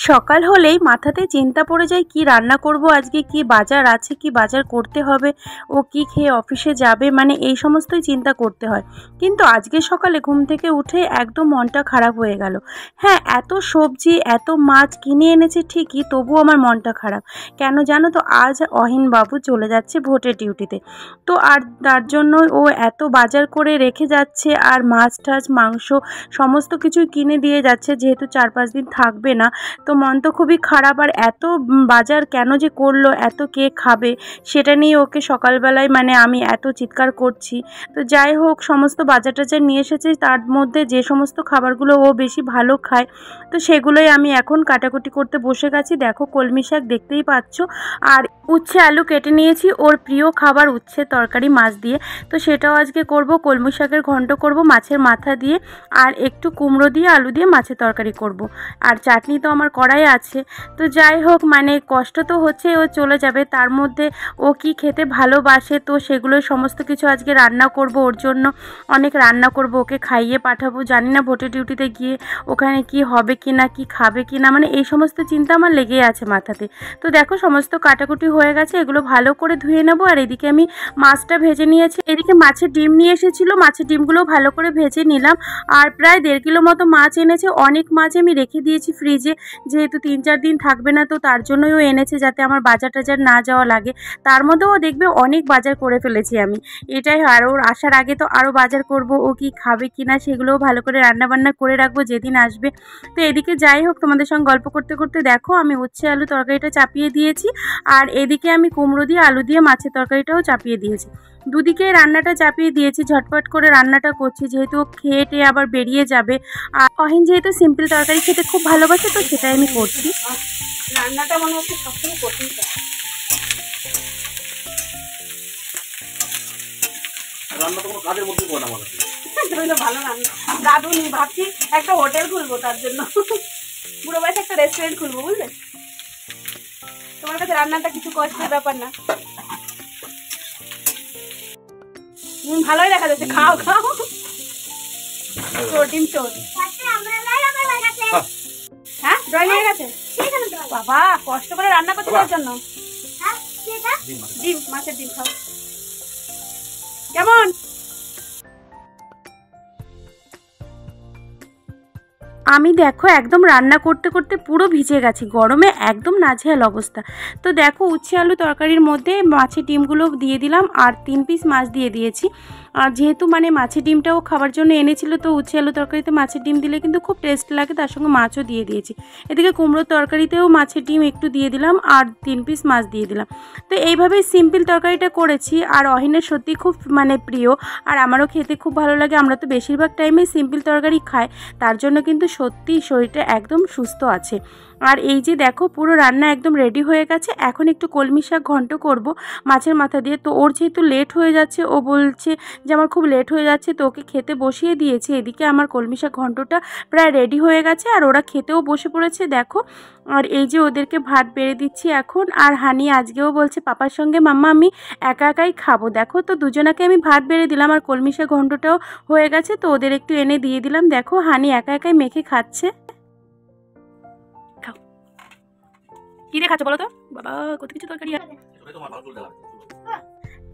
সকাল হলেই মাথাতে চিন্তা পড়ে যায় কি রান্না করব আজকে, কি বাজার আছে, কি বাজার করতে হবে, ও কি খেয়ে অফিসে যাবে, মানে এই সমস্তই চিন্তা করতে হয়। কিন্তু আজকে সকালে ঘুম থেকে উঠে একদম মনটা খারাপ হয়ে গেল। হ্যাঁ, এত সবজি এত মাছ কিনে এনেছে ঠিকই, তবুও আমার মনটা খারাপ। কেন জানো তো, আজ অহিন বাবু চলে যাচ্ছে ভোটের ডিউটিতে। তো আর তার জন্য ও এত বাজার করে রেখে যাচ্ছে, আর মাছ টাছ মাংস সমস্ত কিছুই কিনে দিয়ে যাচ্ছে, যেহেতু 4-5 দিন থাকবে না। তো মন তো খুবই খারাপ। আর এত বাজার কেন যে করলো, এত কে খাবে, সেটা নিয়ে ওকে সকালবেলায় মানে আমি এত চিৎকার করছি। তো যাই হোক, সমস্ত বাজার টাজার নিয়ে এসেছে, তার মধ্যে যে সমস্ত খাবারগুলো ও বেশি ভালো খায়, তো সেগুলোই আমি এখন কাটাকুটি করতে বসে গেছি। দেখো, কলমি শাক দেখতেই পাচ্ছ, আর উচ্ছে আলু কেটে নিয়েছি, ওর প্রিয় খাবার উচ্ছে তরকারি মাছ দিয়ে। তো সেটাও আজকে করব, কলমি শাকের ঘন্ট করব মাছের মাথা দিয়ে, আর একটু কুমড়ো দিয়ে আলু দিয়ে মাছের তরকারি করব। আর চাটনি তো আমার কড়াই আছে। তো যাই হোক, মানে কষ্ট তো হচ্ছে, ও চলে যাবে, তার মধ্যে ও কি খেতে ভালোবাসে, তো সেগুলোই সমস্ত কিছু আজকে রান্না করব। ওর জন্য অনেক রান্না করব, ওকে খাইয়ে পাঠাবো। জানি না ভোটের ডিউটিতে গিয়ে ওখানে কি হবে কি না, কি খাবে কি না, মানে এই সমস্ত চিন্তা আমার লেগেই আছে মাথাতে। তো দেখো, সমস্ত কাটাকুটি হয়ে গেছে, এগুলো ভালো করে ধুয়ে নেবো। আর এদিকে আমি মাছটা ভেজে নিয়েছি, এদিকে মাছের ডিম নিয়ে এসেছিলো, মাছের ডিমগুলো ভালো করে ভেজে নিলাম। আর প্রায় 1.5 কিলো মতো মাছ এনেছে, অনেক মাছ আমি রেখে দিয়েছি ফ্রিজে, যেহেতু 3-4 দিন থাকবে না, তো তার জন্যই ও এনেছে, যাতে আমার বাজার টাজার না যাওয়া লাগে। তার মধ্যেও দেখবে অনেক বাজার করে ফেলেছি আমি, এটাই। আর ওর আসার আগে তো আরও বাজার করব, ও কি খাবে কি না সেগুলোও ভালো করে রান্নাবান্না করে রাখবো যেদিন আসবে। তো এদিকে যাই হোক, তোমাদের সঙ্গে গল্প করতে করতে দেখো আমি উচ্ছে আলু তরকারিটা চাপিয়ে দিয়েছি, আর এদিকে আমি কুমড়ো দিয়ে আলু দিয়ে মাছের তরকারিটাও চাপিয়ে দিয়েছি। দুদিকে রান্নাটা চাপিয়ে দিয়েছি, ঝটপট করে রান্নাটা করছি, যেহেতু খেয়ে টেয়ে আবার বেরিয়ে যাবে। আর অহিন যেহেতু সিম্পল তরকারি খেতে খুব ভালোবাসে, তো সেটাই আমি করছি। রান্নাটা মনে হচ্ছে সবসময় কঠিন। রান্না তো কোনো কাজের মধ্যে পড়ে না আমার কাছে। ভালো রান্না দাদু নি ভাবছি একটা হোটেল খুলবো, তার জন্য পুরো বয়সে একটা রেস্টুরেন্ট খুলবো, বুঝলে। তোমার কাছে রান্নাটা কিছু কষ্টের ব্যাপার না, ভালোই দেখা যাচ্ছে। খাও খাও, প্রোটিন চোর। হ্যাঁ, ড্রয়িং হয়ে গেছে। বাবা কষ্ট করে রান্না করছে তার জন্য। ডিম, মাছের ডিম খাও। কেমন? আমি দেখো একদম রান্না করতে করতে পুরো ভিজে গেছি, গরমে একদম নাজেহাল অবস্থা। তো দেখো, উচ্ছে আলু তরকারির মধ্যে মাছের ডিমগুলো দিয়ে দিলাম, আর 3 পিস মাছ দিয়ে দিয়েছি। আর যেহেতু মানে মাছের ডিমটাও খাবার জন্য এনেছিল, তো উচ্ছে আলু তরকারিতে মাছের ডিম দিলে কিন্তু খুব টেস্ট লাগে, তার সঙ্গে মাছও দিয়ে দিয়েছি। এদিকে কুমড়োর তরকারিতেও মাছের ডিম একটু দিয়ে দিলাম, আর 3 পিস মাছ দিয়ে দিলাম। তো এইভাবেই সিম্পল তরকারিটা করেছি। আর অহিনের সত্যি খুব মানে প্রিয়, আর আমারও খেতে খুব ভালো লাগে। আমরা তো বেশিরভাগ টাইমে সিম্পল তরকারি খাই, তার জন্য কিন্তু সত্যি শরীরটা একদম সুস্থ আছে। আর এই যে দেখো, পুরো রান্না একদম রেডি হয়ে গেছে। এখন একটু কলমি শাক ঘন্ট করব মাছের মাথা দিয়ে। তো ওর যেহেতু লেট হয়ে যাচ্ছে, ও বলছে যে আমার খুব লেট হয়ে যাচ্ছে, তো ওকে খেতে বসিয়ে দিয়েছি। এদিকে আমার কলমি শাক ঘন্টটা প্রায় রেডি হয়ে গেছে, আর ওরা খেতেও বসে পড়েছে দেখো। আর এই যে ওদেরকে ভাত বেড়ে দিচ্ছি এখন। আর হানি আজকেও বলছে পাপার সঙ্গে মাম্মা আমি একা একাই খাবো। দেখো, তো দুজনাকে আমি ভাত বেড়ে দিলাম, আর কলমি শাক ঘন্টটাও হয়ে গেছে, তো ওদের একটু এনে দিয়ে দিলাম। দেখো, হানি একা একাই মেখে খাচ্ছে। কি দিয়ে খাচ্ছ বলো তো? বাবা, কত কিছু তরকারি।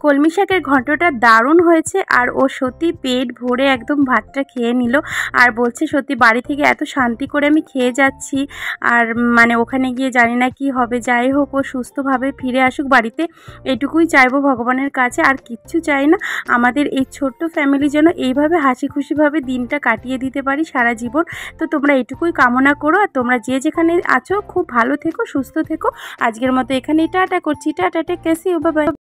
কলমি শাকের ঘন্টটা দারুণ হয়েছে, আর ও সত্যি পেট ভরে একদম ভাতটা খেয়ে নিল। আর বলছে সত্যি বাড়ি থেকে এত শান্তি করে আমি খেয়ে যাচ্ছি, আর মানে ওখানে গিয়ে জানি না কি হবে। যাই হোক, ও সুস্থভাবে ফিরে আসুক বাড়িতে, এটুকুই চাইবো ভগবানের কাছে, আর কিচ্ছু চাই না। আমাদের এই ছোট্ট ফ্যামিলি যেন এইভাবে হাসি খুশিভাবে দিনটা কাটিয়ে দিতে পারি সারা জীবন। তো তোমরা এটুকুই কামনা করো, আর তোমরা যে যেখানে আছো খুব ভালো থেকো, সুস্থ থেকো। আজকের মতো এখানেই টাটা করছি। Tata, take care, see you, bye by.